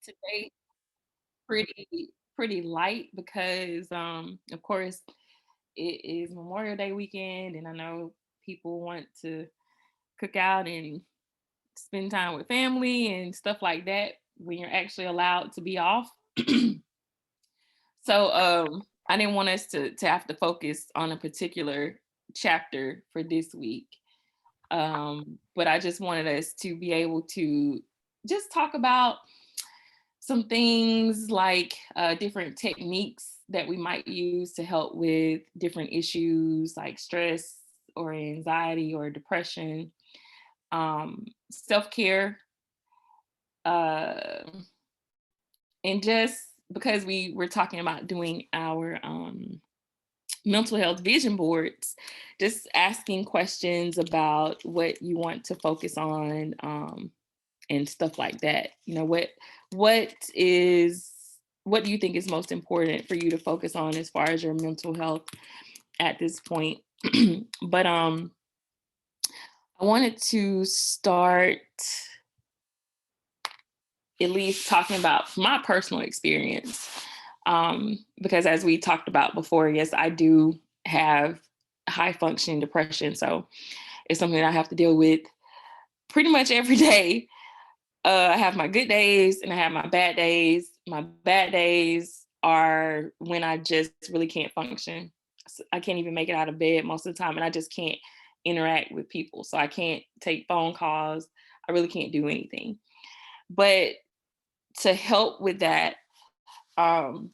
today pretty light because of course it is Memorial Day weekend and I know people want to cook out and spend time with family and stuff like that when you're actually allowed to be off. So I didn't want us to have to focus on a particular chapter for this week. But I just wanted us to be able to just talk about some things like different techniques that we might use to help with different issues like stress or anxiety or depression, self-care, uh, and just because we were talking about doing our mental health vision boards, just asking questions about what you want to focus on, and stuff like that. You know, what is what do you think is most important for you to focus on as far as your mental health at this point? But I wanted to start at least talking about my personal experience. Because as we talked about before, yes, I do have high functioning depression. So it's something that I have to deal with pretty much every day. I have my good days and I have my bad days. My bad days are when I just really can't function. I can't even make it out of bed most of the time, and I just can't interact with people. So I can't take phone calls. I really can't do anything. But to help with that, um,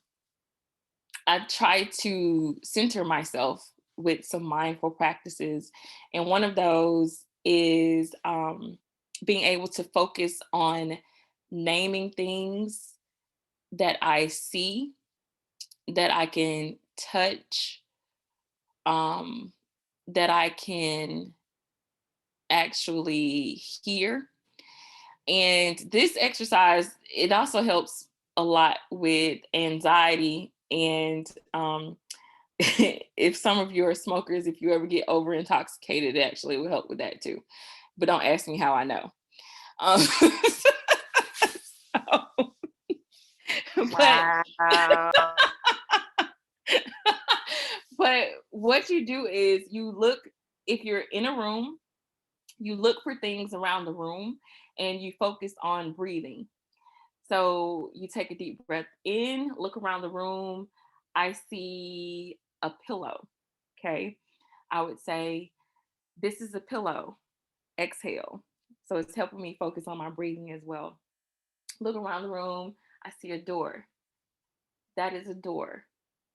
I try to center myself with some mindful practices. And one of those is being able to focus on naming things that I see, that I can touch, um, that I can actually hear. And this exercise, it also helps a lot with anxiety. And if some of you are smokers, if you ever get over intoxicated, it actually will help with that too. But don't ask me how I know. So, but Wow. but what you do is you look, if you're in a room, you look for things around the room and you focus on breathing. So you take a deep breath in, look around the room. I see a pillow. Okay. I would say, this is a pillow. Exhale. So it's helping me focus on my breathing as well. Look around the room. I see a door. That is a door.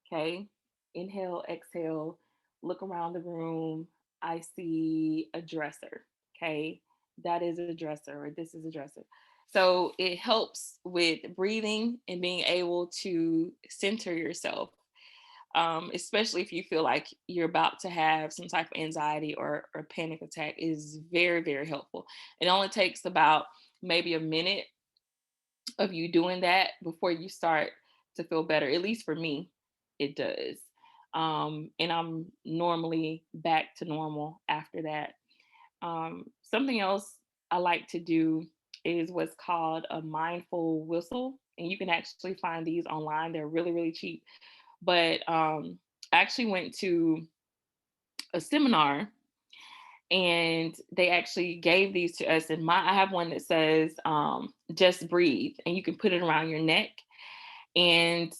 Okay. Inhale, exhale, look around the room. I see a dresser. Okay. That is a dresser, or this is a dresser. So it helps with breathing and being able to center yourself, especially if you feel like you're about to have some type of anxiety or panic attack, is very, very helpful. It only takes about maybe a minute of you doing that before you start to feel better. At least for me, it does. And I'm normally back to normal after that. Something else I like to do is what's called a mindful whistle. And you can actually find these online. They're really, really cheap. But I actually went to a seminar and they actually gave these to us. And I have one that says just breathe, and you can put it around your neck. And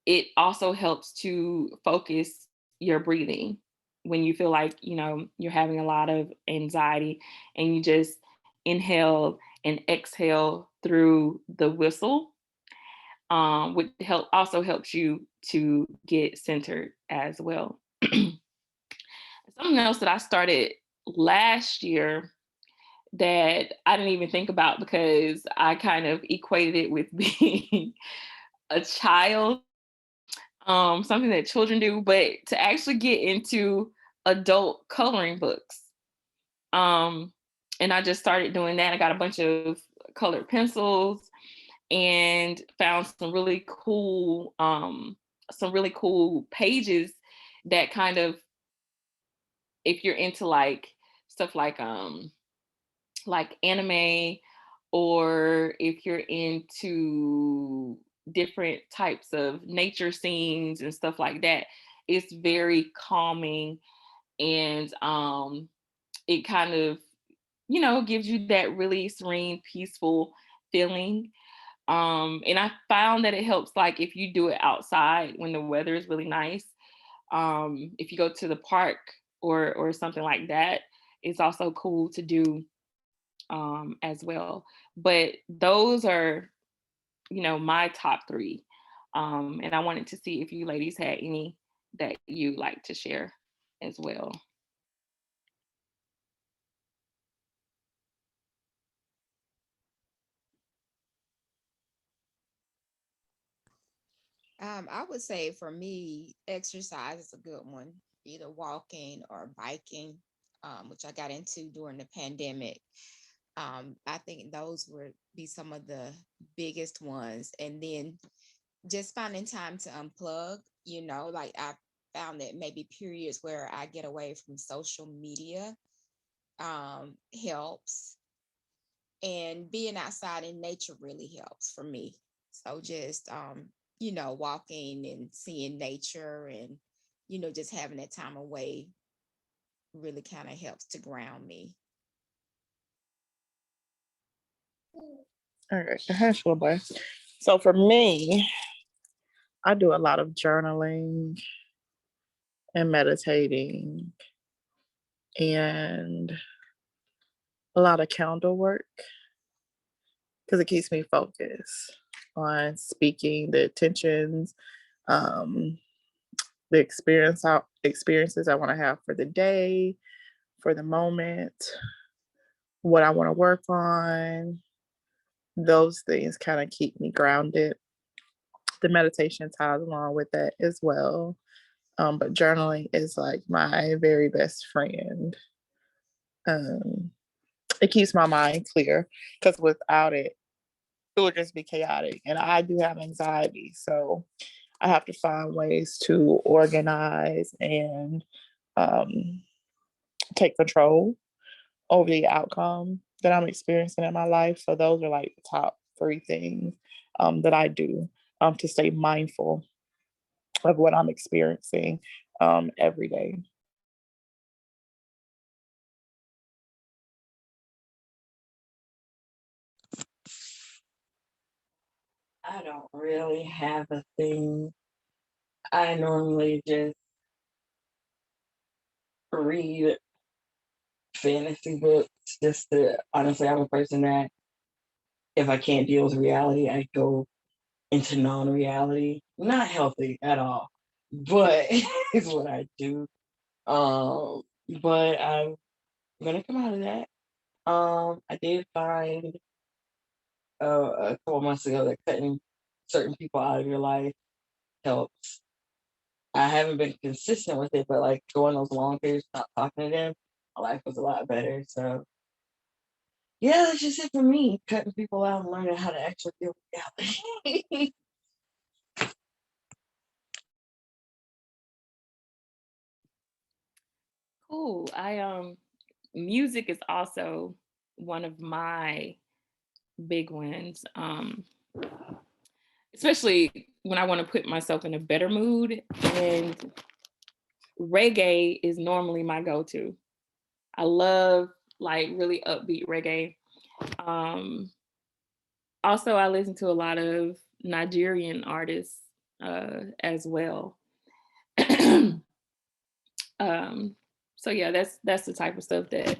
it also helps to focus your breathing when you feel like, you're having a lot of anxiety, and you just inhale and exhale through the whistle, which also helps you to get centered as well. Something else that I started last year that I didn't even think about because I kind of equated it with being a child, something that children do, but to actually get into adult coloring books. Um, and I just started doing that. I got a bunch of colored pencils and found some really cool pages that kind of, if you're into like stuff like anime or if you're into different types of nature scenes and stuff like that, it's very calming, and it kind of, gives you that really serene, peaceful feeling. And I found that it helps, like, if you do it outside when the weather is really nice. If you go to the park or something like that, it's also cool to do as well. But those are, my top three. And I wanted to see if you ladies had any that you like to share as well. I would say for me, exercise is a good one, either walking or biking, which I got into during the pandemic. I think those would be some of the biggest ones. And then just finding time to unplug, like I found that maybe periods where I get away from social media helps. And being outside in nature really helps for me. So just walking and seeing nature and just having that time away really kind of helps to ground me. All right, the hash little boy. So for me, I do a lot of journaling and meditating and a lot of candle work because it keeps me focused on speaking the intentions, um, the experiences I want to have for the day, for the moment, what I want to work on. Those things kind of keep me grounded. The meditation ties along with that as well. But journaling is like my very best friend. Um, it keeps my mind clear because without it, it would just be chaotic. And I do have anxiety. So I have to find ways to organize and um, take control over the outcome that I'm experiencing in my life. So those are like the top three things that I do to stay mindful of what I'm experiencing every day. I don't really have a thing. I normally just read fantasy books just to honestly, I'm a person that if I can't deal with reality, I go into non-reality. Not healthy at all, but it's what I do. Um, but I'm gonna come out of that. I did find a couple months ago that cutting certain people out of your life helps. I haven't been consistent with it, but like going those long periods, not talking to them, my life was a lot better. So yeah, that's just it for me. Cutting people out and learning how to actually deal with reality. Cool. Music is also one of my big ones. Especially when I want to put myself in a better mood, and reggae is normally my go-to. I love, like, really upbeat reggae. Um, Also, I listen to a lot of Nigerian artists as well. um, so yeah, that's the type of stuff that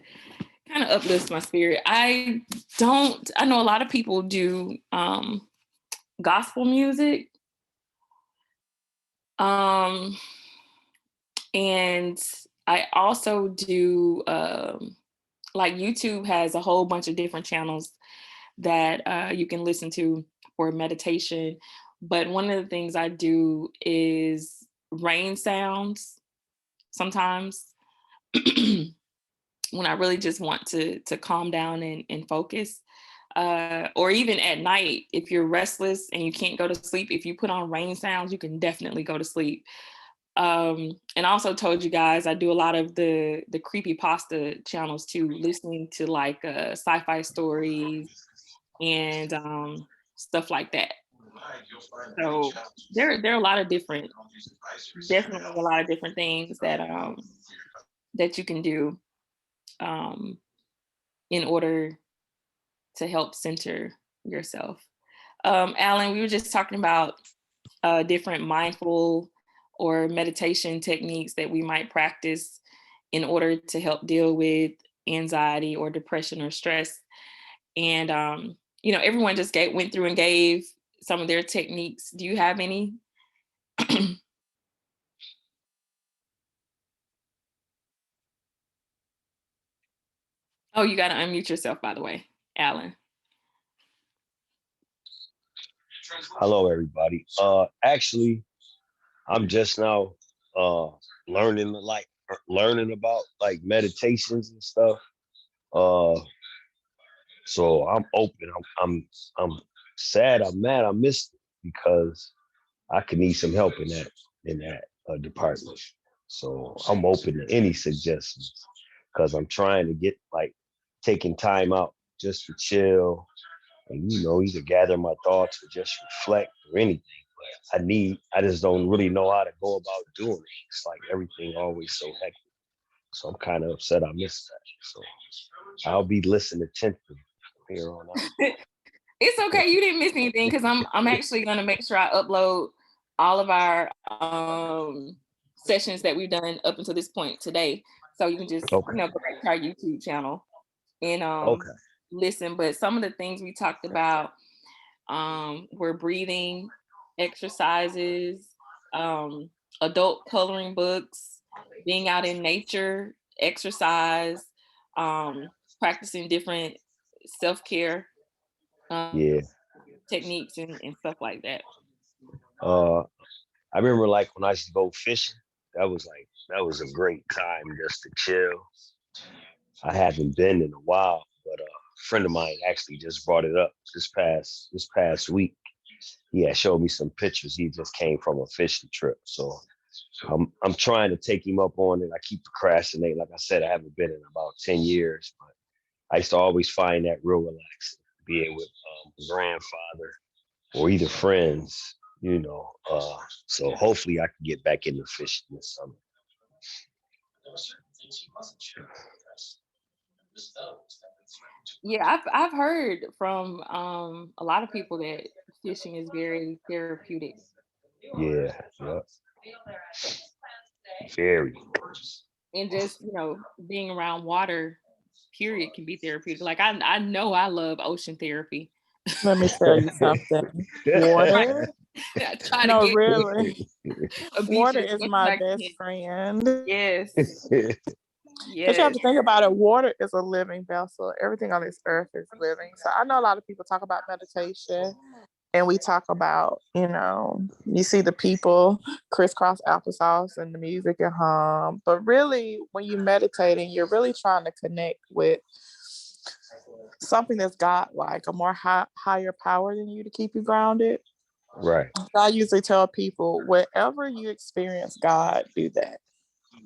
kind of uplifts my spirit. I know a lot of people do gospel music. Um, and I also do like, YouTube has a whole bunch of different channels that you can listen to for meditation. But one of the things I do is rain sounds sometimes when I really just want to calm down and focus. Or even at night, if you're restless and you can't go to sleep, if you put on rain sounds, you can definitely go to sleep. And I also told you guys I do a lot of the creepy pasta channels too, listening to like sci-fi stories and stuff like that. So there are a lot of different, definitely a lot of different things that you can do um, in order to help center yourself. Alan, we were just talking about different mindful or meditation techniques that we might practice in order to help deal with anxiety or depression or stress. And everyone just went through and gave some of their techniques. Do you have any? Oh, you got to unmute yourself, by the way, Alan. Hello, everybody. Actually, I'm just now uh learning about like meditations and stuff. Uh, so I'm open. I'm sad. I'm mad. I missed it because I could need some help in that department. So I'm open to any suggestions because I'm trying to get like taking time out just to chill and either gather my thoughts or just reflect or anything. But I just don't really know how to go about doing it. It's like everything always so hectic. So I'm kind of upset I missed that. So I'll be listening attentively from here on out. It's okay. You didn't miss anything because I'm actually gonna make sure I upload all of our sessions that we've done up until this point today. So you can just Okay. go back to our YouTube channel and Okay. listen. But some of the things we talked about were breathing exercises, um, adult coloring books, being out in nature, exercise, practicing different self-care Yeah. techniques and stuff like that. Uh, I remember like when I used to go fishing. That was a great time just to chill. I haven't been in a while, but a friend of mine actually just brought it up this past week. He had showed me some pictures. He just came from a fishing trip, so I'm trying to take him up on it. I keep procrastinating. Like I said, I haven't been in about 10 years, but I used to always find that real relaxing, being with grandfather or either friends. So hopefully I can get back into fishing this summer. Yeah, I've heard from a lot of people that fishing is very therapeutic, Yeah, yeah, very. and just being around water, period, can be therapeutic. Like I know I love ocean therapy. Let me tell you something. Try, Water, try to no, get really, a beach water as is much as my I best can. friend. Yes, Because you have yes. to think about it, water is a living vessel. Everything on this earth is living. So I know a lot of people talk about meditation and we talk about, you see the people crisscross applesauce and the music and hum. But really, when you're meditating, you're really trying to connect with something that's got like a more higher power than you to keep you grounded. Right. So I usually tell people, wherever you experience God, do that.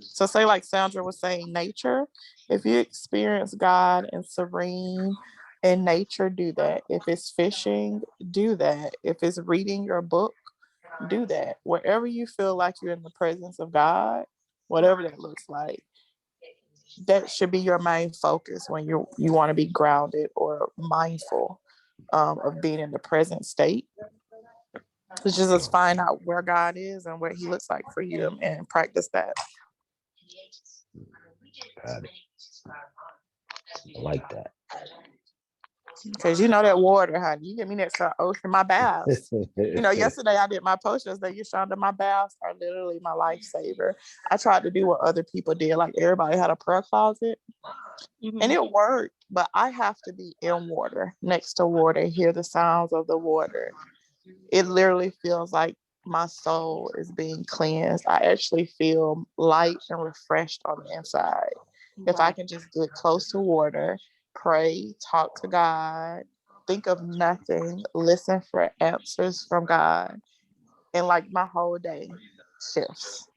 So say like Sandra was saying, nature. If you experience God and serene in nature, do that. If it's fishing, do that. If it's reading your book, do that. Wherever you feel like you're in the presence of God, whatever that looks like, that should be your main focus when you want to be grounded or mindful of being in the present state. It's just find out where God is and what He looks like for you and practice that. Got it. I like that. Because that water, honey. You get me next to the ocean, my baths. Yesterday I did my post yesterday. You Shonda, my baths are literally my lifesaver. I tried to do what other people did. Like everybody had a prayer closet. And it worked, but I have to be in water, next to water, hear the sounds of the water. It literally feels like my soul is being cleansed. I actually feel light and refreshed on the inside. If I Right. can just get close to water, pray, talk to God, think of nothing, listen for answers from God, and like my whole day shifts.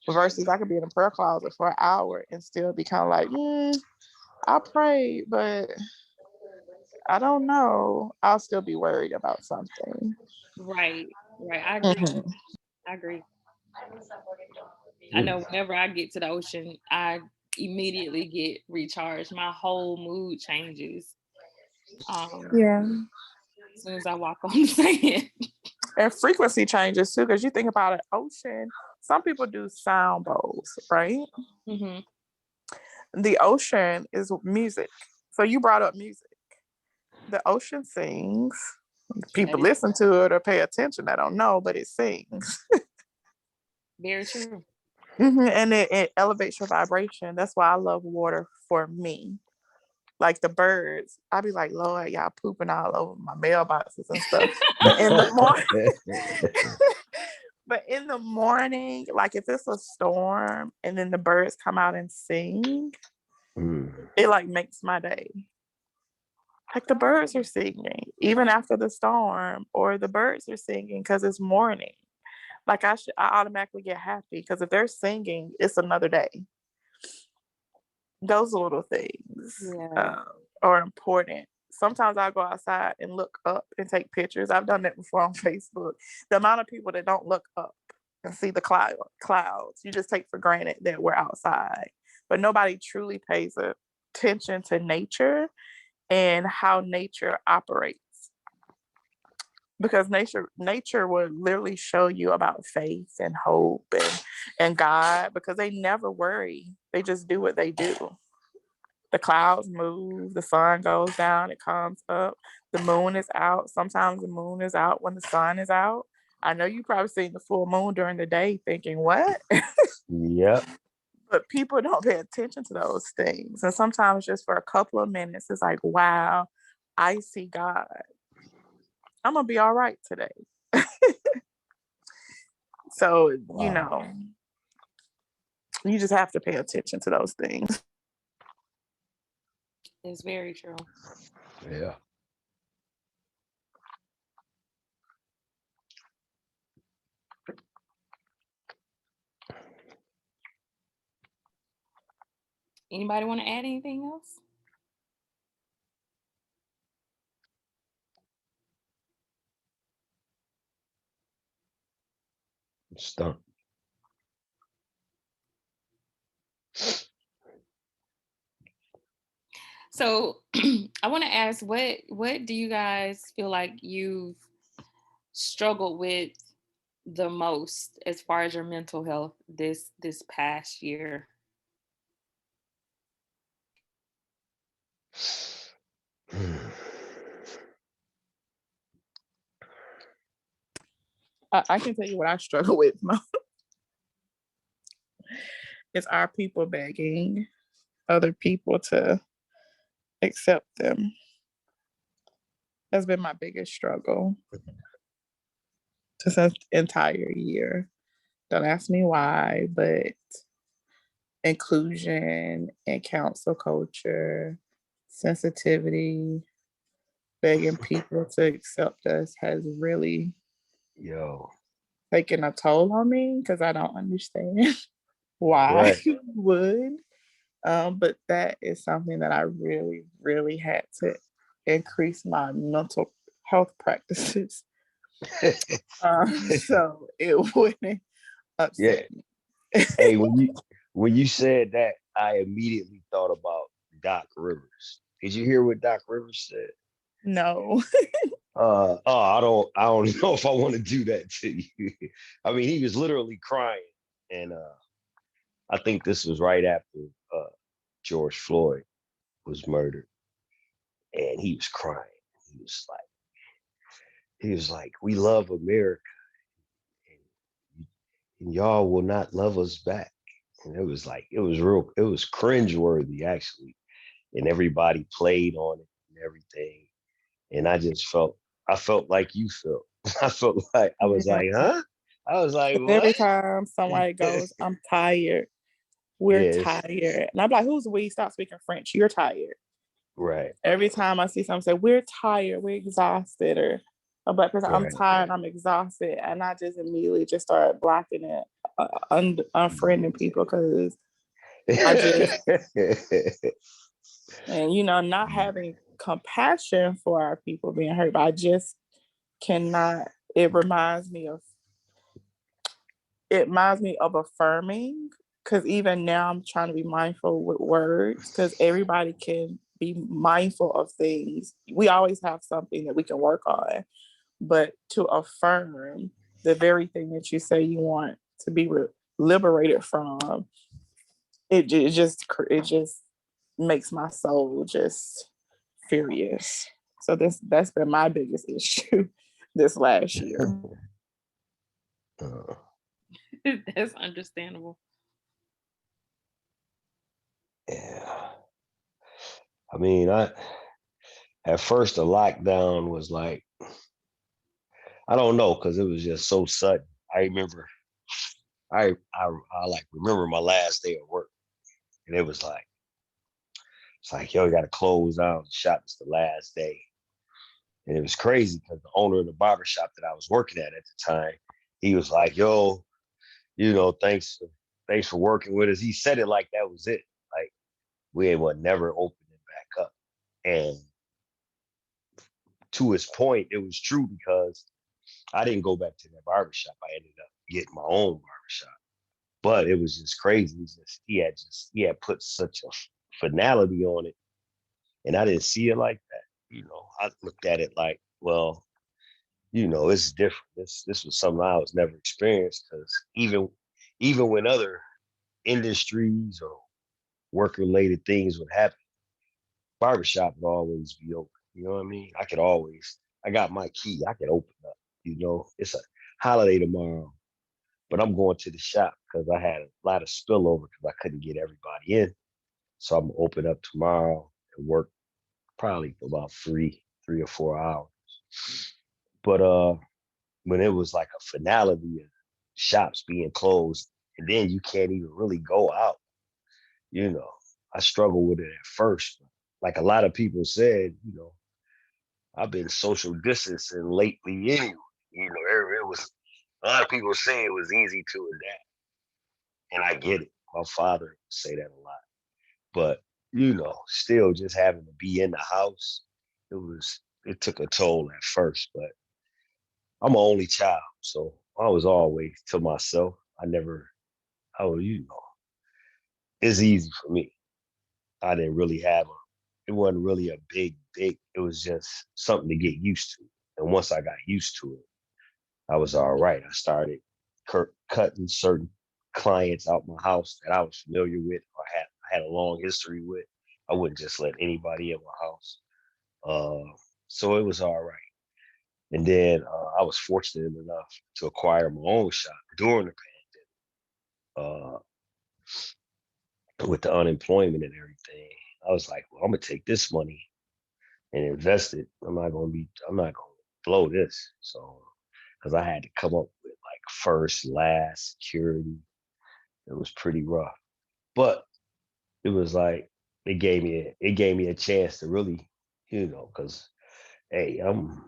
Versus I could be in a prayer closet for an hour and still be kind of like, I prayed, but I don't know. I'll still be worried about something. Right, right. I agree. Mhm. I agree. I Mm. know whenever I get to the ocean, I immediately get recharged. My whole mood changes. Yeah. As soon as I walk on the sand. And frequency changes too, because you think about an ocean, some people do sound bowls, right? Hmm. The ocean is music. So you brought up music. The ocean sings. That People is listen to it or pay attention. I don't know, but it sings. very true. And it elevates your vibration. That's why I love water for me. Like the birds, I be like, Lord, y'all pooping all over my mailboxes and stuff. But in the morning, but in the morning, like if it's a storm and then the birds come out and sing, Mm. it like makes my day. Like the birds are singing even after the storm, or the birds are singing because it's morning. Like I automatically get happy because if they're singing, it's another day. Those little things Yeah. are important. Sometimes I go outside and look up and take pictures. I've done that before on Facebook. The amount of people that don't look up and see the clouds, you just take for granted that we're outside, but nobody truly pays attention to nature and how nature operates, because nature will literally show you about faith and hope and God, because they never worry. They just do what they do. The clouds move, the sun goes down, it comes up, the moon is out. Sometimes the moon is out when the sun is out. I know you probably seen the full moon during the day thinking, what? Yep. But people don't pay attention to those things. And sometimes just for a couple of minutes, it's like, wow, I see God. I'm going to be all right today. So, Wow. you just have to pay attention to those things. It's very true. Yeah. Anybody want to add anything else? Stuck. So I want to ask, what do you guys feel like you've struggled with the most as far as your mental health this past year? I can tell you what I struggle with most. It's our people begging other people to accept them. That's been my biggest struggle this entire year. Don't ask me why, but inclusion and council culture, sensitivity, begging people to accept us has really Yo. taken a toll on me because I don't understand why Right. you would. But that is something that I really, really had to increase my mental health practices. So it wouldn't Yeah. upset me. Hey, when you said that, I immediately thought about Doc Rivers. Did you hear what Doc Rivers said? No. I don't know if I want to do that to you. I mean, he was literally crying, and I think this was right after uh, George Floyd was murdered, and he was crying. He was like, "We love America, and y'all will not love us back." And it was real, it was cringeworthy actually, and everybody played on it and everything, and I felt like you felt. I felt like I was Yeah. like, huh? I was like, Every what? time somebody goes, I'm tired. We're Yes, tired. And I'm like, who's we? Stop speaking French. You're tired. right, Every time I see someone say, we're tired, we're exhausted, or a black person, I'm right. tired, I'm exhausted. And I just immediately just started blocking it, unfriending people because I just, and not having compassion for our people being hurt, but I just cannot. It reminds me of affirming, because even now I'm trying to be mindful with words, because everybody can be mindful of things. We always have something that we can work on, but to affirm the very thing that you say you want to be liberated from, it just makes my soul just furious. So that's been my biggest issue this last year. Uh, That's understandable. yeah. I mean, I at first the lockdown was like, I don't know, because it was just so sudden. I remember, I like remember my last day of work, and it's like, yo, you got to close down the shop. It's the last day, and it was crazy because the owner of the barber shop that I was working at the time, he was like, yo, thanks for working with us. He said it like that was it. Like we ain't what never opening back up. And to his point, it was true because I didn't go back to that barbershop. I ended up getting my own barbershop. But it was just crazy. He had put such a finality on it. And I didn't see it like that. I looked at it like, well, it's different. This was something I was never experienced, because even when other industries or work related things would happen, barbershop would always be open. You know what I mean? I got my key. I can open up. It's a holiday tomorrow, but I'm going to the shop because I had a lot of spillover because I couldn't get everybody in. So I'm gonna open up tomorrow and work probably for about 3 or 4 hours. But when it was like a finality of shops being closed, and then you can't even really go out, you know, I struggled with it at first. Like a lot of people said, I've been social distancing lately anyway. It was a lot of people say it was easy to adapt, and I get it. My father would say that a lot, but still just having to be in the house, it took a toll at first. But I'm an only child, so I was always to myself. I never, oh, it's easy for me. I didn't really it wasn't really a big, it was just something to get used to. And once I got used to it, I was all right. I started cutting certain clients out my house that I was familiar with or I had a long history with. I wouldn't just let anybody in my house. So it was all right. And then I was fortunate enough to acquire my own shop during the pandemic. With the unemployment and everything, I was like, well, I'm gonna take this money and invest it. I'm not gonna blow this. So, because I had to come up with like first, last, security. It was pretty rough, but it was like it gave me a chance to really, because hey, I'm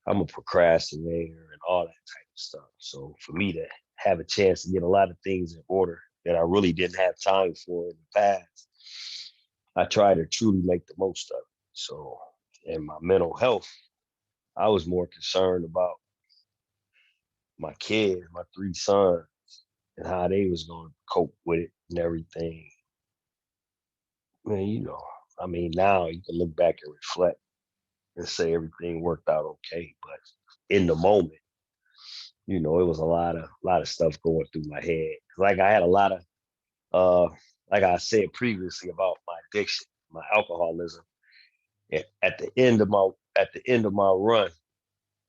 a procrastinator and all that type of stuff. So for me to have a chance to get a lot of things in order that I really didn't have time for in the past, I try to truly make the most of it. So, in my mental health, I was more concerned about my kids, my 3 sons, and how they was going to cope with it and everything. Man, I mean, now you can look back and reflect and say everything worked out okay, but in the moment, it was a lot of stuff going through my head. Like I had a lot of like I said previously about my addiction, my alcoholism. At the end of my run,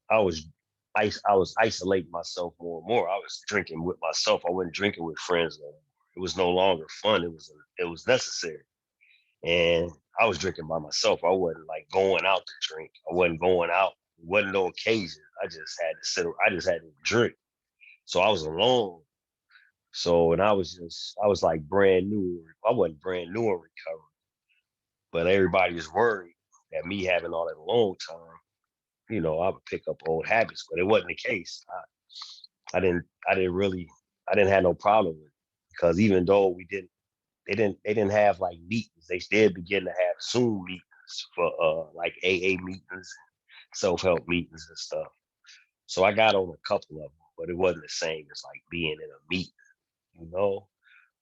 I was I was isolating myself more and more. I was drinking with myself. I wasn't drinking with friends no more. It was no longer fun. It was necessary. And I was drinking by myself. I wasn't like going out to drink. I wasn't going out. It wasn't no occasion. I just had to I just had to drink. So I was alone. So, and I was like brand new. I wasn't brand new in recovery, but everybody was worried that me having all that alone time, I would pick up old habits, but it wasn't the case. I didn't really, I didn't have no problem with it, because even though they didn't have like meetings, they did begin to have Zoom meetings for like AA meetings, self-help meetings and stuff. So I got on a couple of them, but it wasn't the same as like being in a meeting, you know.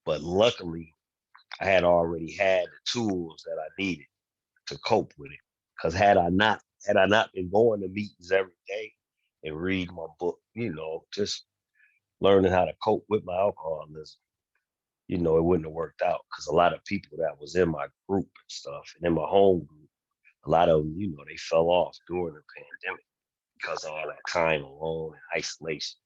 But luckily, I had already had the tools that I needed to cope with it. Because had I not been going to meetings every day and read my book, just learning how to cope with my alcoholism, it wouldn't have worked out. Because a lot of people that was in my group and stuff, and in my home group, a lot of them, they fell off during the pandemic because of all that time alone and isolation.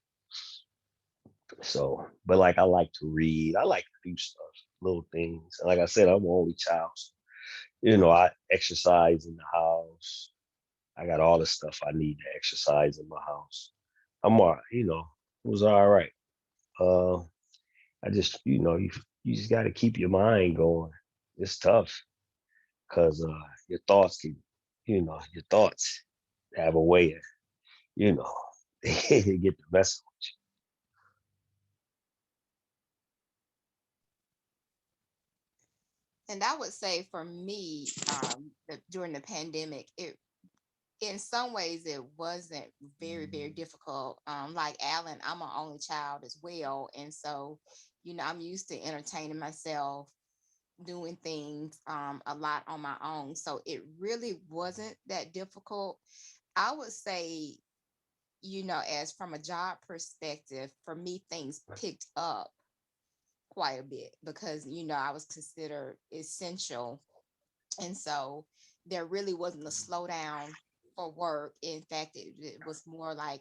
So, but like I like to read, I like to do stuff, little things. And like I said, I'm an only child. So, I exercise in the house. I got all the stuff I need to exercise in my house. I'm all right, it was all right. Uh, I just, you just got to keep your mind going. It's tough because your thoughts your thoughts have a way of, you know, they get the best. And I would say for me, during the pandemic, it in some ways it wasn't very difficult. Like Alan, I'm an only child as well, and so I'm used to entertaining myself, doing things a lot on my own. So it really wasn't that difficult. I would say, as from a job perspective, for me, things picked up quite a bit because I was considered essential, and so there really wasn't a slowdown for work. In fact, it was more like,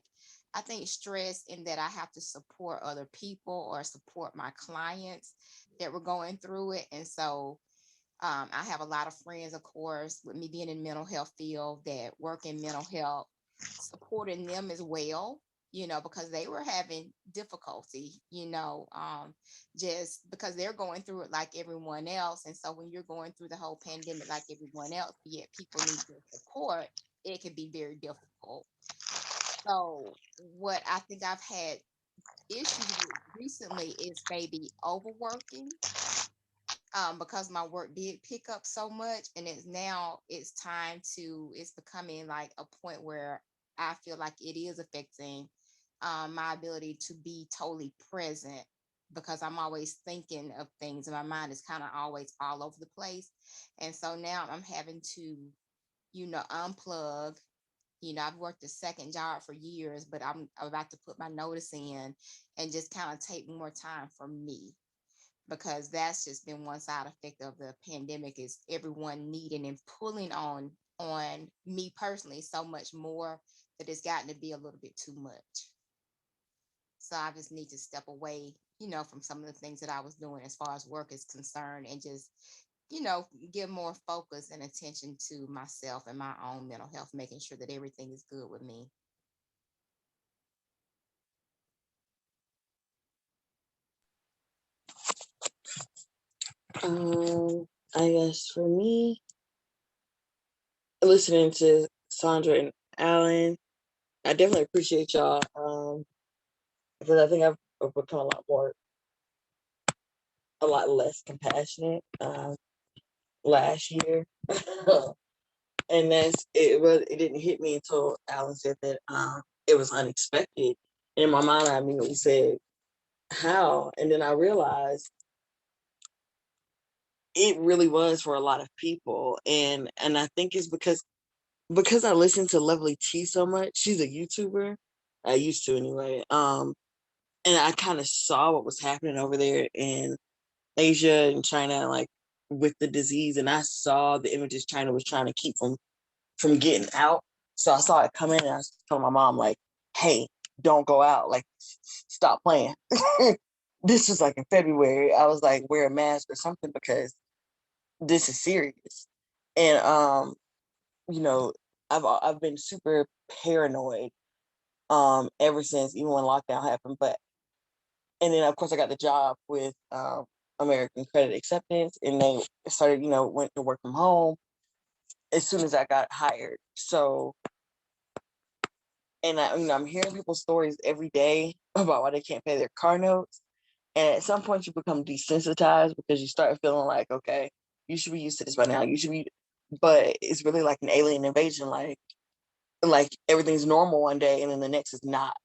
I think, stress in that I have to support other people or support my clients that were going through it. And so I have a lot of friends, of course, with me being in mental health field that work in mental health, supporting them as well, because they were having difficulty, just because they're going through it like everyone else. And so when you're going through the whole pandemic like everyone else, but yet people need your support, it can be very difficult. So what I think I've had issues with recently is maybe overworking, because my work did pick up so much, and it's becoming like a point where I feel like it is affecting my ability to be totally present, because I'm always thinking of things and my mind is kind of always all over the place. And so now I'm having to unplug. I've worked a second job for years, but I'm about to put my notice in and just kind of take more time for me, because that's just been one side effect of the pandemic, is everyone needing and pulling on me personally so much more that it's gotten to be a little bit too much. So I just need to step away, from some of the things that I was doing as far as work is concerned, and just give more focus and attention to myself and my own mental health, making sure that everything is good with me. I guess for me, listening to Sandra and Alan, I definitely appreciate y'all, because I think I've become a lot less compassionate last year. And it didn't hit me until Alan said that it was unexpected. And in my mind, I immediately said, how? And then I realized it really was for a lot of people. And I think it's because I listen to Lovely T so much. She's a YouTuber. I used to anyway. And I kind of saw what was happening over there in Asia and China, like with the disease. And I saw the images China was trying to keep from getting out. So I saw it come in, and I was telling my mom, like, hey, don't go out. Like, stop playing. This was like in February. I was like, wear a mask or something, because this is serious. And you know, I've been super paranoid ever since, even when lockdown happened. But and then of course I got the job with American Credit Acceptance, and they started, went to work from home as soon as I got hired. So, and I'm hearing people's stories every day about why they can't pay their car notes. And at some point you become desensitized, because you start feeling like, okay, you should be used to this by now. You should be but it's really like an alien invasion. Like everything's normal one day and then the next is not.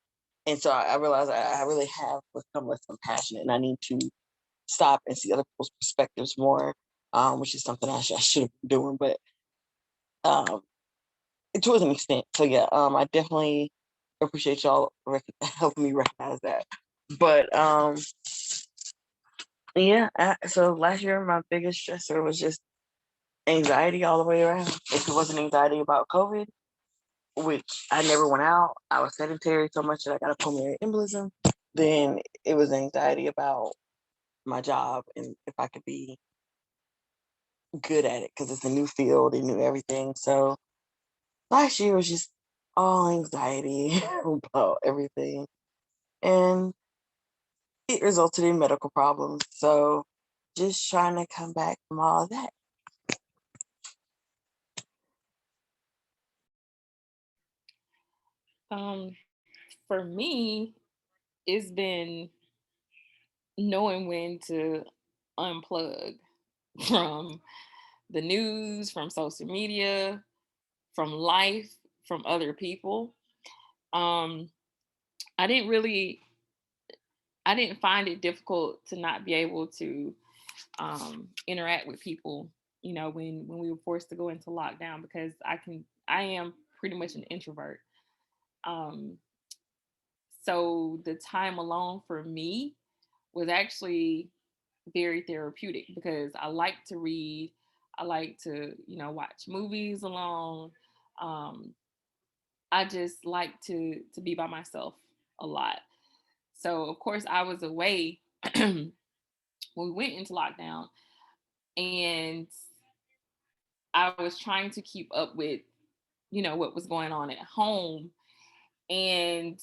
And so I realized I really have become less compassionate, and I need to stop and see other people's perspectives more, which is something I should have been doing, but um, to an extent. So yeah, I definitely appreciate y'all helping me recognize that. But yeah, so last year my biggest stressor was just anxiety all the way around. If it wasn't anxiety about COVID, which I never went out, I was sedentary so much that I got a pulmonary embolism. Then it was anxiety about my job and if I could be good at it because it's a new field and new everything. So last year was just all anxiety about everything. And it resulted in medical problems. So just trying to come back from all of that. For me, it's been knowing when to unplug from the news, from social media, from life, from other people. Um, I didn't really, I didn't find it difficult to not be able to interact with people. When we were forced to go into lockdown, because I am pretty much an introvert. Um, so the time alone for me was actually very therapeutic because I like to read. I like to, watch movies alone. Um, I just like to be by myself a lot. So of course I was away when we went into lockdown, and I was trying to keep up with, what was going on at home. And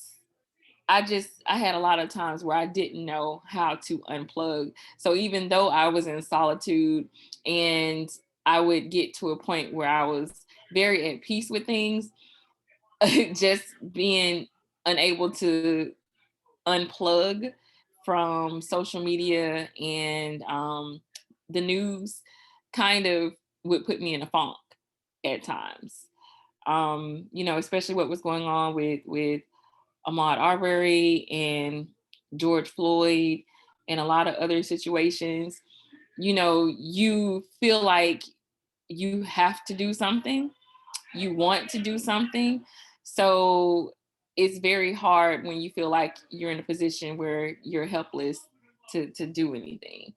I had a lot of times where I didn't know how to unplug. So even though I was in solitude and I would get to a point where I was very at peace with things, just being unable to unplug from social media and the news kind of would put me in a funk at times. Especially what was going on with Ahmaud Arbery and George Floyd and a lot of other situations. You feel like you have to do something, you want to do something. So it's very hard when you feel like you're in a position where you're helpless to do anything.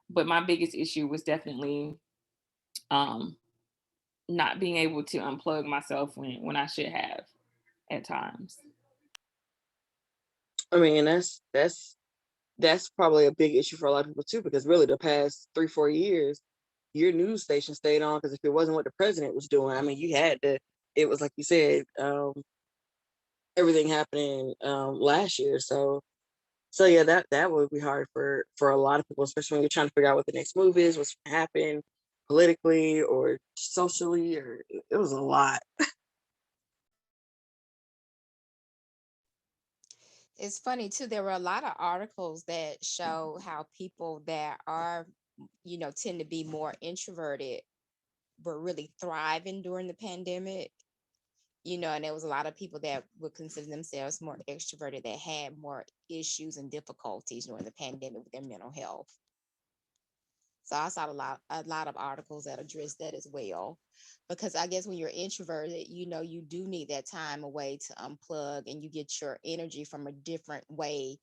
But my biggest issue was definitely um, not being able to unplug myself when I should have at times. I mean, that's probably a big issue for a lot of people too, because really the past 3-4 years, your news station stayed on because if it wasn't what the president was doing, I mean, you had to. It was like you said, everything happening last year. So yeah, that would be hard for a lot of people, especially when you're trying to figure out what the next move is, what's going to happen politically or socially, or it was a lot. It's funny too. There were a lot of articles that show how people that are, tend to be more introverted, were really thriving during the pandemic. And there was a lot of people that would consider themselves more extroverted that had more issues and difficulties during the pandemic with their mental health. So I saw a lot of articles that address that as well. Because I guess when you're introverted, you do need that time away to unplug and you get your energy from a different way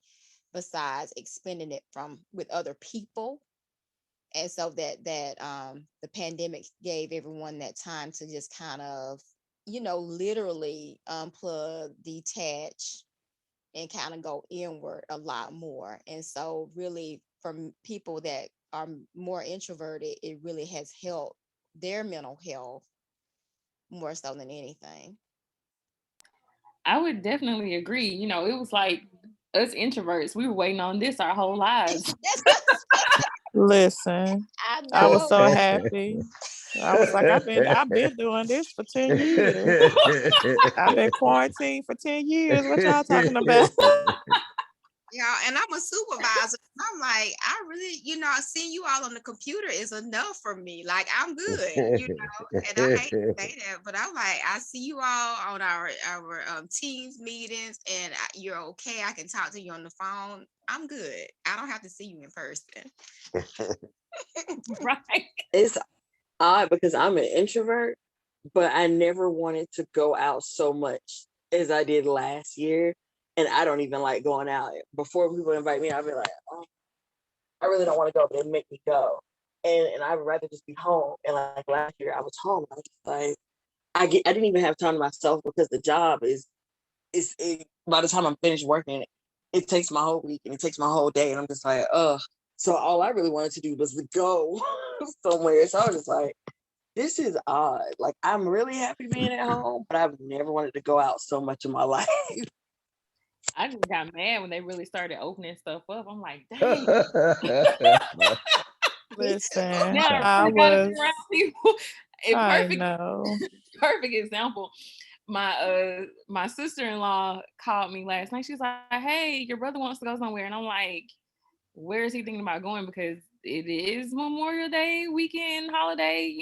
besides expending it from with other people. And so that the pandemic gave everyone that time to just kind of, literally unplug, detach, and kind of go inward a lot more. And so really from people that are more introverted, it really has helped their mental health more so than anything. I would definitely agree. It was like us introverts, we were waiting on this our whole lives. That's what Listen, I I was know. so happy. I was like, I've been doing this for 10 years. I've been quarantined for 10 years. What y'all talking about? y'all, and I'm a supervisor. I'm like, I really, seeing you all on the computer is enough for me. Like, I'm good. And I hate to say that, but I'm like, I see you all on our teams meetings, and you're okay. I can talk to you on the phone. I'm good. I don't have to see you in person. Right. It's odd because I'm an introvert, but I never wanted to go out so much as I did last year. And I don't even like going out. Before people invite me, I'll be like, oh, I really don't want to go, but they make me go. And I'd rather just be home. And like last year, I was home. I was just like, I didn't even have time to myself because the job by the time I'm finished working, it takes my whole week and it takes my whole day. And I'm just like, ugh. So all I really wanted to do was to go somewhere. So I was just like, this is odd. Like, I'm really happy being at home, but I've never wanted to go out so much in my life. I just got mad when they really started opening stuff up. I'm like, dang. Me too. Listen, Now I I really gotta be was, around people. A I perfect know. perfect example. My sister-in-law called me last night. She's like, hey, your brother wants to go somewhere. And I'm like, where is he thinking about going? Because it is Memorial Day weekend holiday,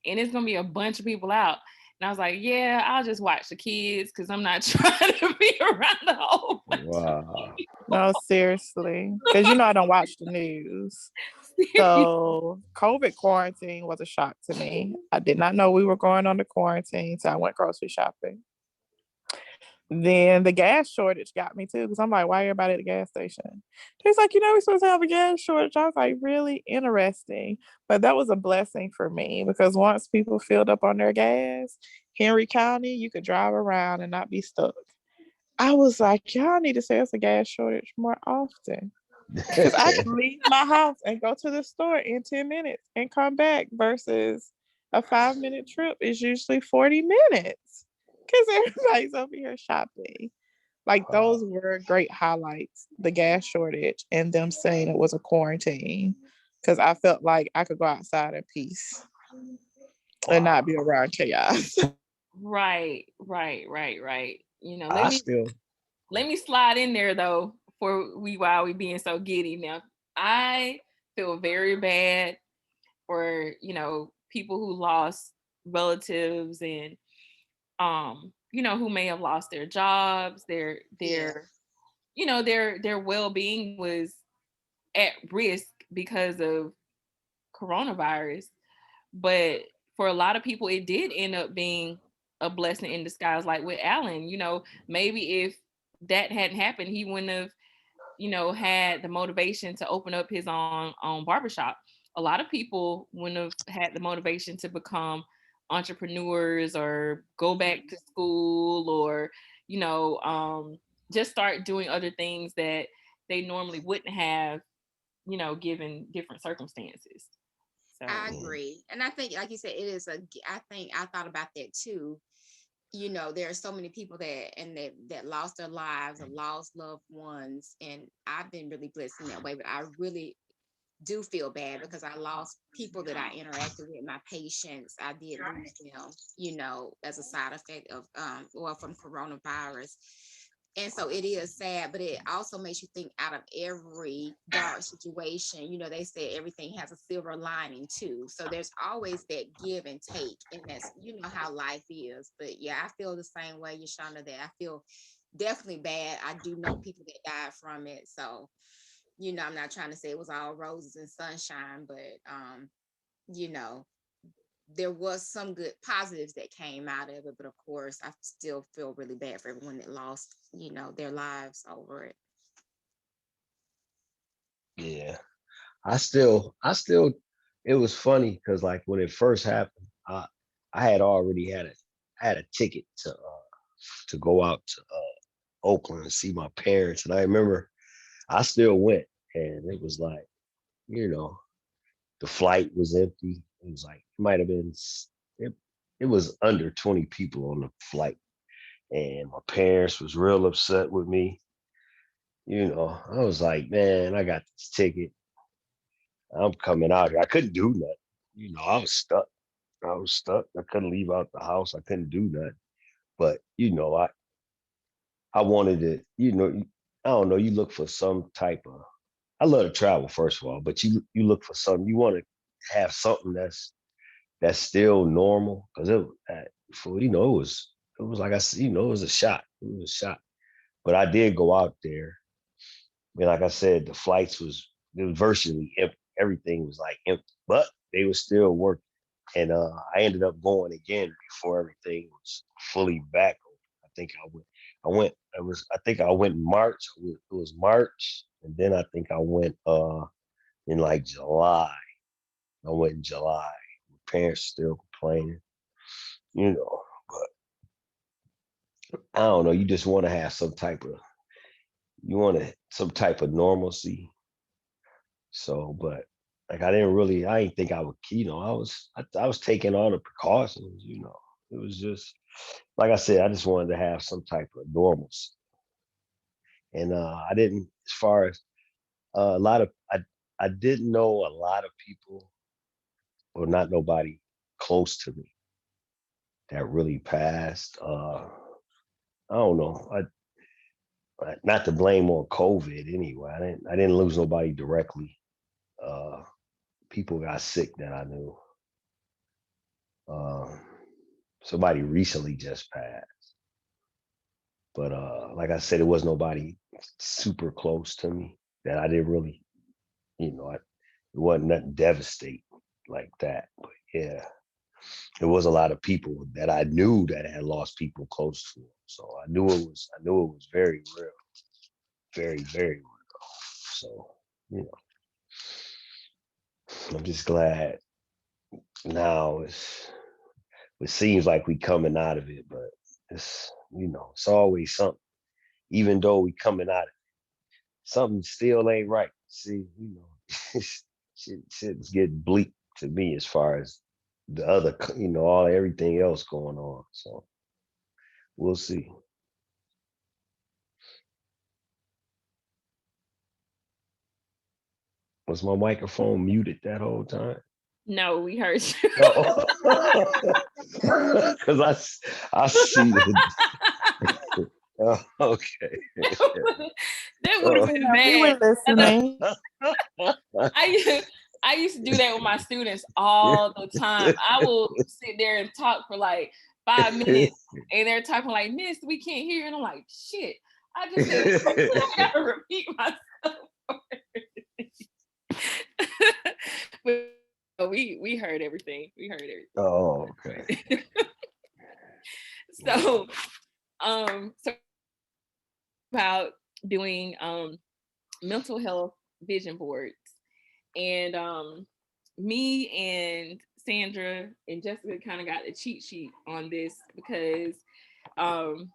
and it's gonna be a bunch of people out. And I was like, yeah, I'll just watch the kids because I'm not trying to be around the whole bunch of Wow. No, seriously. Because I don't watch the news. people. So COVID quarantine was a shock to me. I did not know we were going on the quarantine, so I went grocery shopping. Then the gas shortage got me too, because I'm like, why everybody at the gas station? He's like, we're supposed to have a gas shortage. I was like, really interesting. But that was a blessing for me because once people filled up on their gas, Henry County, you could drive around and not be stuck. I was like, y'all need to say it's a gas shortage more often. Because I can leave my house and go to the store in 10 minutes and come back versus a 5-minute trip is usually 40 minutes because everybody's over here shopping. Like Wow. those were great highlights, the gas shortage and them saying it was a quarantine. Because I felt like I could go outside in peace and Wow. not be around chaos. Right, right, right, right. Let I me still, let me slide in there though for while we being so giddy. Now, I feel very bad for, people who lost relatives and who may have lost their jobs, Yeah, their well-being was at risk because of coronavirus. But for a lot of people, it did end up being a blessing in disguise, like with Alan. Maybe if that hadn't happened, he wouldn't have, had the motivation to open up his own barbershop. A lot of people wouldn't have had the motivation to become entrepreneurs or go back to school or, you know, um, just start doing other things that they normally wouldn't have, given different circumstances. I So, mm, agree. And I think, like you said, I think I thought about that too. There are so many people that lost their lives or lost loved ones. And I've been really blessed in that way, but I really do feel bad because I lost people that I interacted with, my patients. I did lose them, as a side effect of from coronavirus. And so it is sad, but it also makes you think out of every dark situation. They say everything has a silver lining too. So there's always that give and take. And that's, how life is. But yeah, I feel the same way, Yashana, that I feel definitely bad. I do know people that died from it. So, I'm not trying to say it was all roses and sunshine, but you know, there was some good positives that came out of it, but of course I still feel really bad for everyone that lost, their lives over it. yeah. I still, it was funny because like when it first happened, I had already had a ticket to go out to Oakland and see my parents, and I remember I still went, and it was like, you know, the flight was empty. It was like it might have been it, it was under 20 people on the flight, and my parents was real upset with me. I was like, man, I got this ticket. I'm coming out here. I couldn't do nothing. I was stuck. I was stuck. I couldn't leave out the house. I couldn't do nothing. But I wanted to. I don't know, you look for some type of, I love to travel first of all, but you look for something, you want to have something that's still normal because for it was like I said, it was a shot. It was a shot. But I did go out there. And like I said, the flights was it was virtually empty. Everything was like empty, but they were still working. And I ended up going again before everything was fully back. I think I went. I went. It was. I think I went in March. It was March, and then I think I went in like July. I went in July. My parents still complaining, you know. But I don't know. You just want to have some type of normalcy. So, but like I didn't really. I didn't think I would. I was taking all the precautions. It was just like I said. I just wanted to have some type of normalcy, and I didn't. As far as a lot of I didn't know a lot of people, or not nobody close to me that really passed. I don't know. Not to blame on COVID anyway. I didn't lose nobody directly. Uh, People got sick that I knew. Uh, Somebody recently just passed, but like I said, it was nobody super close to me that I didn't really, it wasn't nothing devastating like that. But yeah, there was a lot of people that I knew that had lost people close to them. So I knew it was very real, very, very real. So, you know, I'm just glad now it seems like we coming out of it, but it's always something. Even though we coming out of it, something still ain't right. See, shit's getting bleak to me as far as the other, all everything else going on. So we'll see. Was my microphone muted that whole time? No, we heard you. Oh, because I see the. Oh, okay. That would have Oh. been We bad. were listening. I used, I used to do that with my students all the time. I will sit there and talk for like 5 minutes, and they're talking like, "Miss, we can't hear," and I'm like, "Shit, I just said I gotta repeat myself." But we heard everything. We heard Oh, okay. everything. So so about doing mental health vision boards, and me and Sandra and Jessica kind of got a cheat sheet on this because I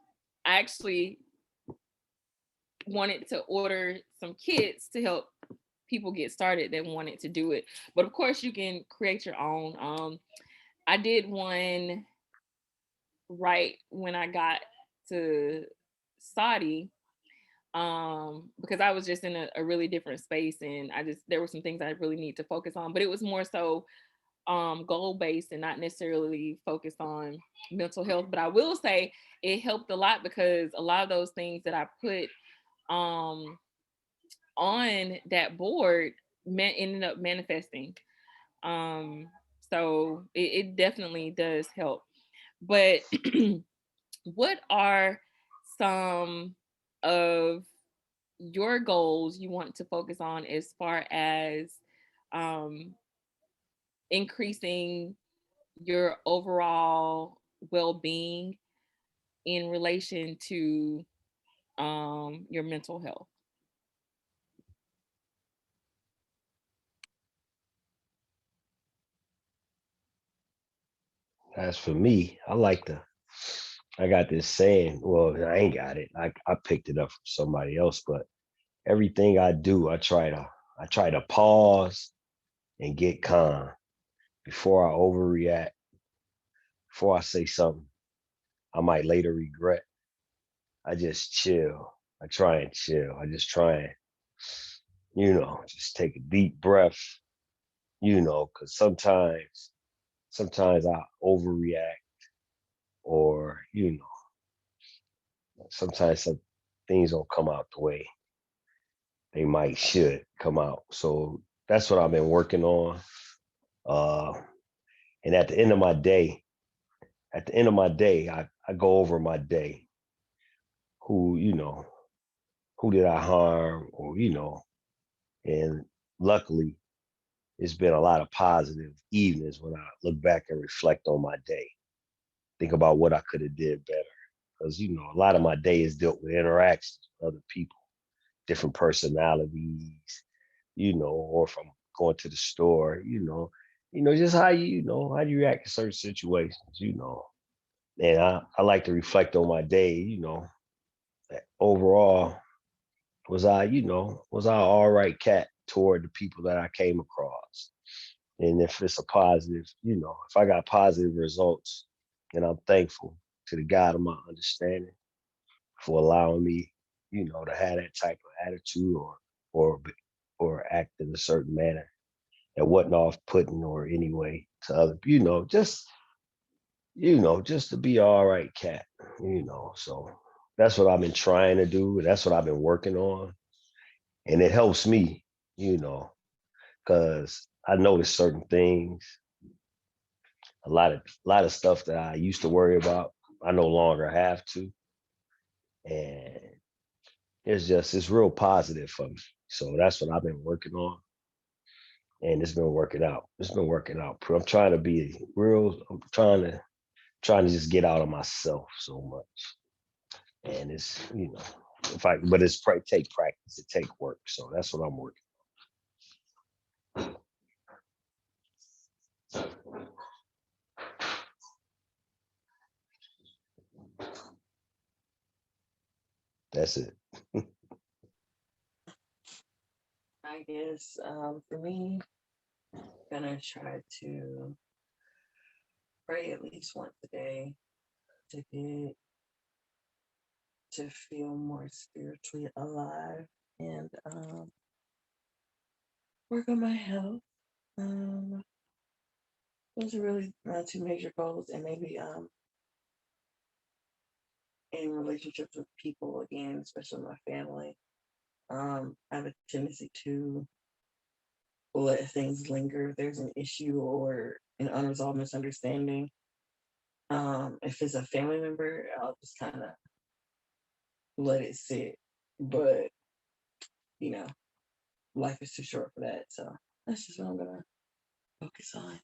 actually wanted to order some kits to help people get started that wanted to do it. But of course, you can create your own. I did one right when I got to Saudi, because I was just in a really different space, and there were some things I really need to focus on, but it was more so goal based and not necessarily focused on mental health. But I will say it helped a lot because a lot of those things that I put um on that board ended up manifesting. um so it definitely does help. But what are some of your goals you want to focus on as far as um, increasing your overall well-being in relation to your mental health? As for me, I got this saying. Well, I ain't got it. I picked it up from somebody else, but everything I do, I try to pause and get calm before I overreact, before I say something I might later regret. I just chill. I try and chill. I just try and, just take a deep breath, because sometimes I overreact, or, sometimes some things don't come out the way. they might should come out. So that's what I've been working on. Uh, and at the end of my day, I go over my day. Who, who did I harm, or and luckily it's been a lot of positive evenings when I look back and reflect on my day, think about what I could have did better. Because a lot of my day is dealt with interactions with other people, different personalities, or if I'm going to the store, just how how you react to certain situations. And I like to reflect on my day, overall, was I an all right cat toward the people that I came across? And if it's a positive, if I got positive results, then I'm thankful to the God of my understanding for allowing me, to have that type of attitude or or act in a certain manner that wasn't off putting or anyway to other, just to be all right cat, So that's what I've been trying to do. That's what I've been working on. And it helps me, you know, because I notice certain things, a lot of stuff that I used to worry about, I no longer have to. And it's real positive for me. So that's what I've been working on. And it's been working out. It's been working out. I'm trying to be real, I'm trying to just get out of myself so much. And it's, if I but it's take practice, it take work. So that's what I'm working. That's it. I guess for me, gonna try to pray at least once a day to get to feel more spiritually alive and work on my health. Um, those are really my two major goals, and maybe in relationships with people again, especially my family. I have a tendency to let things linger if there's an issue or an unresolved misunderstanding. If it's a family member, I'll just kind of let it sit. But you know, life is too short for that, so that's just what I'm gonna focus on.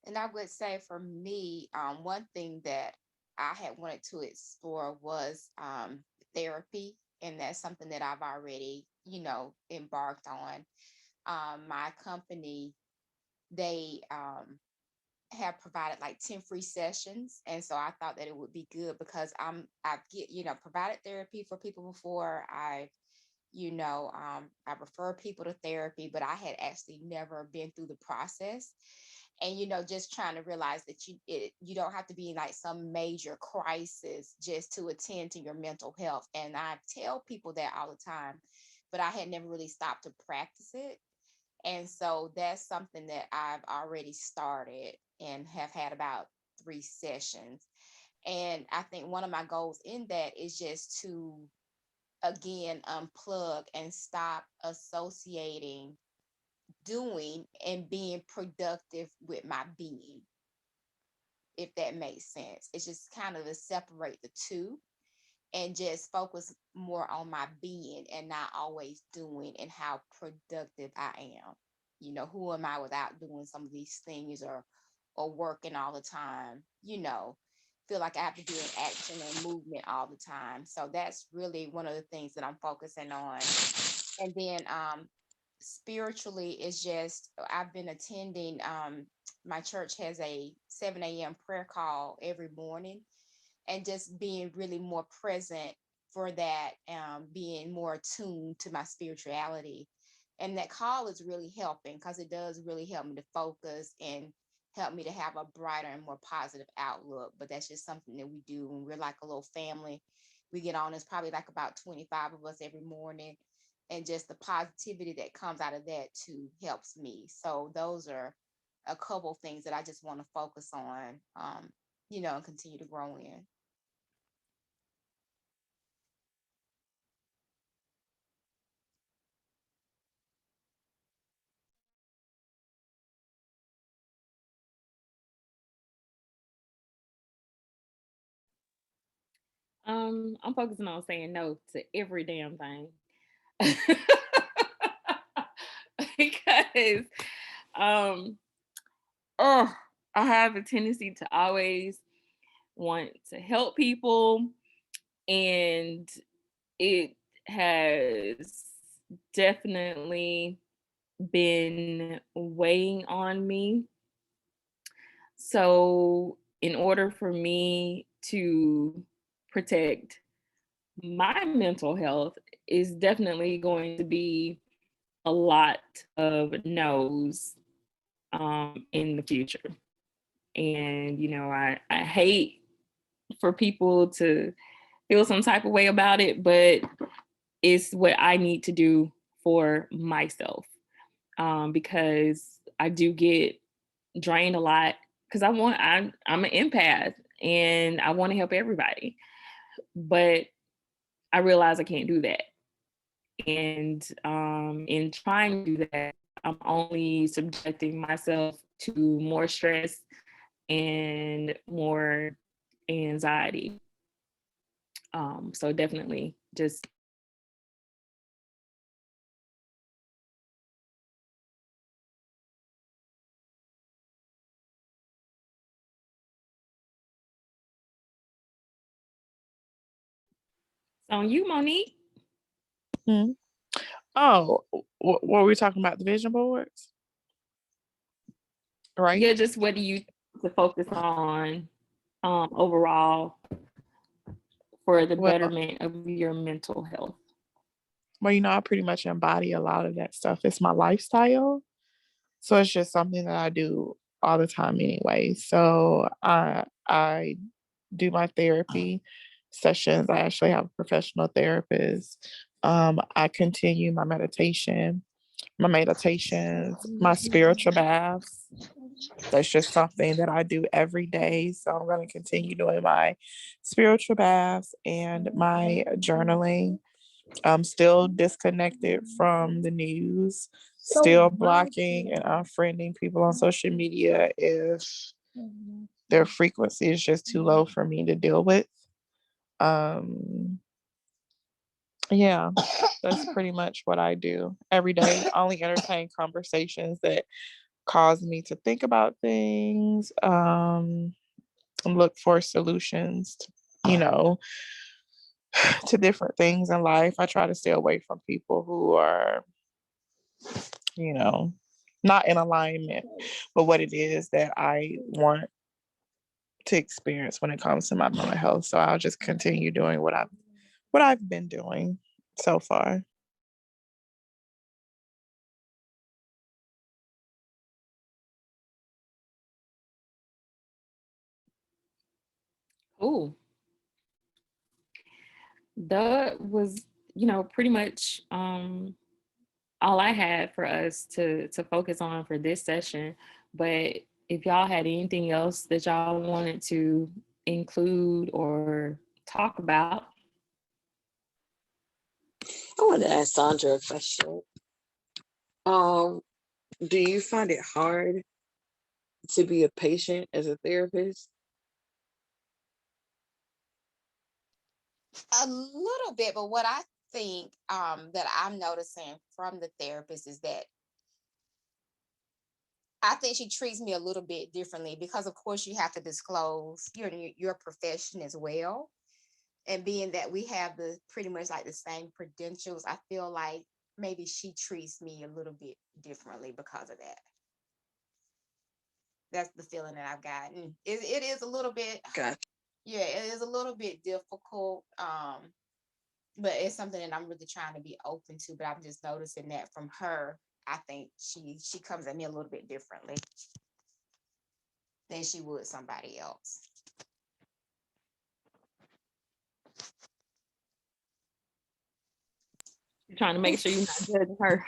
And I would say for me, one thing that I had wanted to explore was therapy. And that's something that I've already, embarked on. My company, they have provided like 10 free sessions. And so I thought that it would be good because I've provided therapy for people before. I refer people to therapy, but I had actually never been through the process. And just trying to realize that you don't have to be in like some major crisis just to attend to your mental health. And I tell people that all the time, but I had never really stopped to practice it. And so that's something that I've already started and have had about 3 sessions. And I think one of my goals in that is just to again unplug and stop associating doing and being productive with my being, if that makes sense. It's just kind of to separate the two and just focus more on my being and not always doing and how productive I am. Who am I without doing some of these things or working all the time, feel like I have to be in action and movement all the time. So that's really one of the things that I'm focusing on. And then spiritually is just I've been attending my church has a 7 a.m. prayer call every morning, and just being really more present for that, being more attuned to my spirituality. And that call is really helping because it does really help me to focus and help me to have a brighter and more positive outlook. But that's just something that we do when we're like a little family we get on. It's probably like about 25 of us every morning. And just the positivity that comes out of that too helps me. So those are a couple things that I just want to focus on, and continue to grow in. I'm focusing on saying no to every damn thing. Because um oh, I have a tendency to always want to help people, and it has definitely been weighing on me. So, in order for me to protect my mental health, is definitely going to be a lot of no's in the future. And, I hate for people to feel some type of way about it, but it's what I need to do for myself, because I do get drained a lot because I'm an empath and I want to help everybody, but I realize I can't do that. And in trying to do that, I'm only subjecting myself to more stress and more anxiety. So definitely just on you, Monique. Hmm. Oh, what were we talking about? The vision boards, right? Yeah, just what do you to focus on overall for the Well, betterment of your mental health? I pretty much embody a lot of that stuff. It's my lifestyle. So it's just something that I do all the time anyway. So I do my therapy sessions. I actually have a professional therapist. I continue my meditations, my spiritual baths. That's just something that I do every day. So I'm going to continue doing my spiritual baths and my journaling. I'm still disconnected from the news, still blocking and unfriending people on social media if their frequency is just too low for me to deal with. Um, yeah, that's pretty much what I do every day. I only entertain conversations that cause me to think about things, and look for solutions, you know, to different things in life. I try to stay away from people who are, you know, not in alignment with what it is that I want to experience when it comes to my mental health. So I'll just continue doing what I've been doing so far. Oh, that was, pretty much all I had for us to focus on for this session. But if y'all had anything else that y'all wanted to include or talk about. I want to ask Sandra a question. Um, do you find it hard to be a patient as a therapist? A little bit, but what I think that I'm noticing from the therapist is that I think she treats me a little bit differently because, of course, you have to disclose your profession as well. And being that we have the pretty much like the same credentials, I feel like maybe she treats me a little bit differently because of that. That's the feeling that I've gotten. It is a little bit, Gotcha. yeah, it is a little bit difficult. But it's something that I'm really trying to be open to. But I'm just noticing that from her, I think she comes at me a little bit differently than she would somebody else. You're trying to make sure you're not judging her.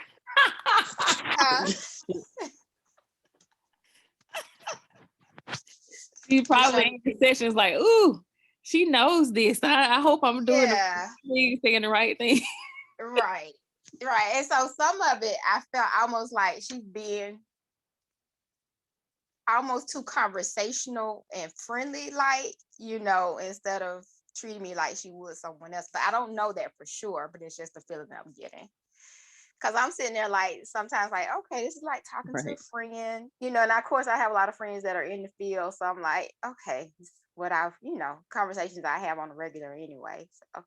Uh, She you probably in the sessions like, ooh, she knows this. I hope I'm doing the yeah, right thing, saying the right thing. right, right. And so some of it, I felt almost like she's being almost too conversational and friendly, like, instead of treating me like she would someone else. But I don't know that for sure, but it's just the feeling that I'm getting. Because I'm sitting there like sometimes like, okay, this is like talking to a Right. friend, and of course I have a lot of friends that are in the field. So I'm like, okay, this is what conversations I have on a regular anyway. So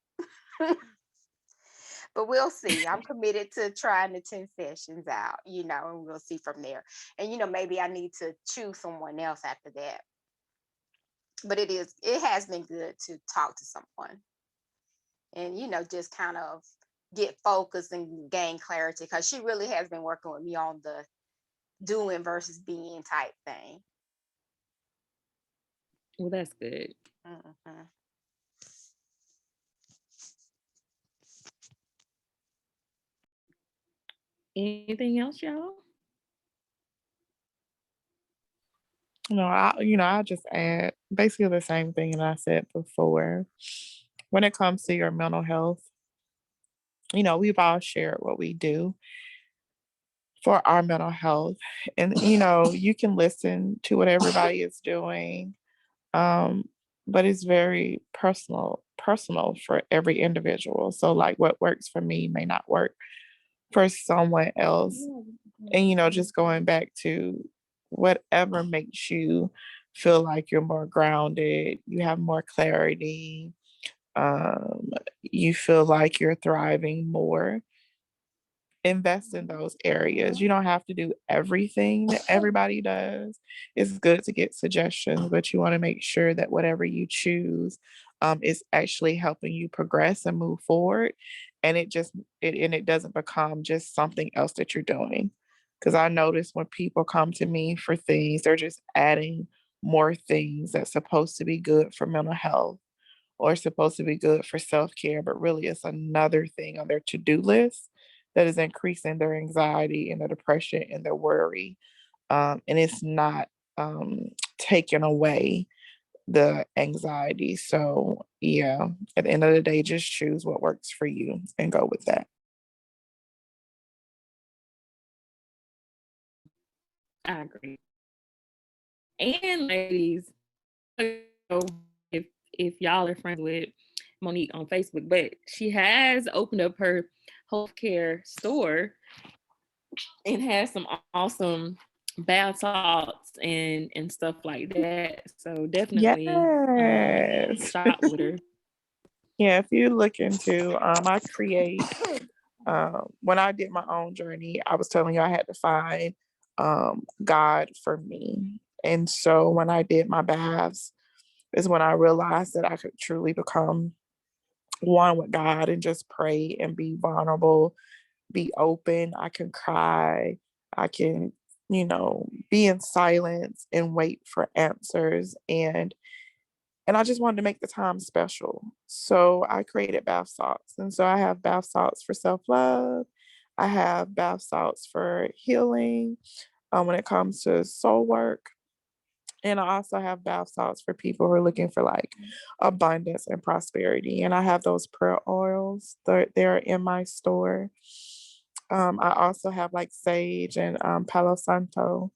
but we'll see. I'm committed to trying the 10 sessions out, and we'll see from there. And maybe I need to choose someone else after that. But it has been good to talk to someone and just kind of get focused and gain clarity, because she really has been working with me on the doing versus being type thing. Well, that's good. Mm-hmm. Anything else, y'all? I'll just add basically the same thing that I said before. When it comes to your mental health, we've all shared what we do for our mental health. And, you can listen to what everybody is doing. Um, but it's very personal for every individual. So like what works for me may not work for someone else. And, just going back to whatever makes you feel like you're more grounded, you have more clarity, um, you feel like you're thriving more, invest in those areas. You don't have to do everything that everybody does. It's good to get suggestions, but you want to make sure that whatever you choose is actually helping you progress and move forward. And it doesn't become just something else that you're doing. Because I notice when people come to me for things, they're just adding more things that's supposed to be good for mental health or supposed to be good for self-care, but really it's another thing on their to-do list that is increasing their anxiety and their depression and their worry. And it's not taking away the anxiety. So, yeah, at the end of the day, just choose what works for you and go with that. I agree. And ladies, know if y'all are friends with Monique on Facebook, but she has opened up her healthcare store and has some awesome bath salts and stuff like that. So definitely Yes. shop with her. Yeah, if you look into, I create, when I did my own journey, I was telling you I had to find God for me. And so when I did my baths, is when I realized that I could truly become one with God and just pray and be vulnerable, be open. I can cry. I can, be in silence and wait for answers. And I just wanted to make the time special. So I created bath salts. And so I have bath salts for self-love. I have bath salts for healing when it comes to soul work. And I also have bath salts for people who are looking for like abundance and prosperity. And I have those prayer oils. They're in my store. I also have like sage and Palo Santo.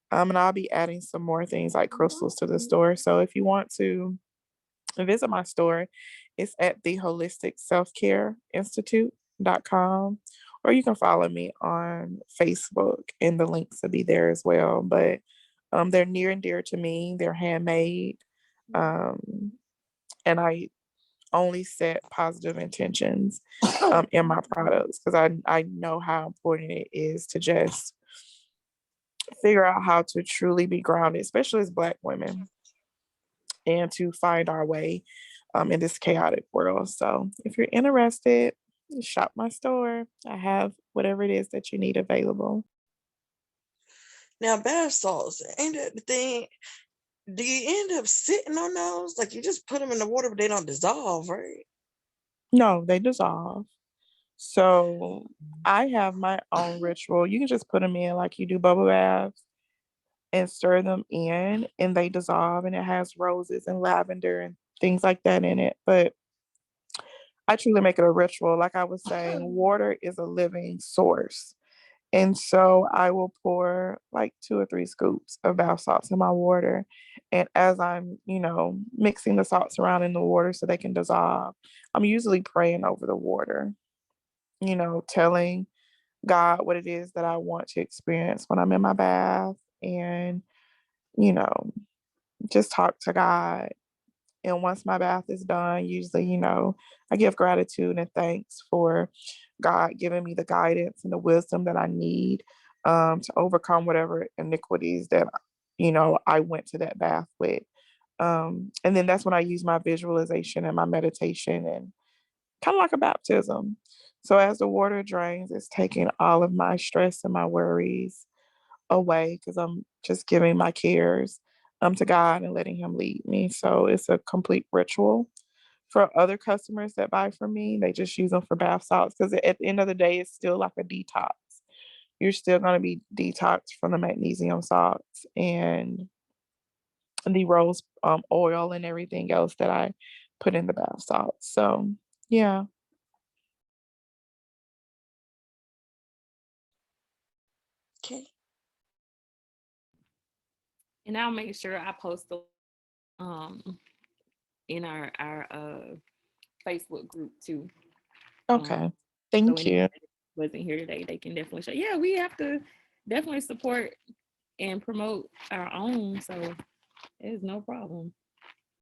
And I'll be adding some more things like crystals to the store. So if you want to visit my store, it's at the Holistic Self Care Institute.com, or you can follow me on Facebook and the links will be there as well. But they're near and dear to me. They're handmade. Um, and I only set positive intentions in my products because I know how important it is to just figure out how to truly be grounded, especially as Black women, and to find our way in this chaotic world. So if you're interested, shop my store. I have whatever it is that you need available. Now, bath salts, ain't that the thing? Do you end up sitting on those? Like you just put them in the water, but they don't dissolve, right? No, they dissolve. So I have my own ritual. You can just put them in like you do bubble baths and stir them in and they dissolve and it has roses and lavender and things like that in it. But I truly make it a ritual. Like I was saying, water is a living source. And so I will pour like 2 or 3 scoops of bath salts in my water. And as I'm, mixing the salts around in the water so they can dissolve, I'm usually praying over the water, telling God what it is that I want to experience when I'm in my bath and, you know, just talk to God. And once my bath is done, usually, I give gratitude and thanks for God giving me the guidance and the wisdom that I need to overcome whatever iniquities that, I went to that bath with. And then that's when I use my visualization and my meditation and kind of like a baptism. So as the water drains, it's taking all of my stress and my worries away because I'm just giving my cares to God and letting Him lead me. So it's a complete ritual. For other customers that buy from me, they just use them for bath salts because at the end of the day, it's still like a detox. You're still going to be detoxed from the magnesium salts and the rose oil and everything else that I put in the bath salts. So, yeah. Okay. And I'll make sure I post the um in our Facebook group too. Um, Okay. so Thank anyone you. that wasn't here today, they can definitely show. Yeah, we have to definitely support and promote our own. So it's no problem.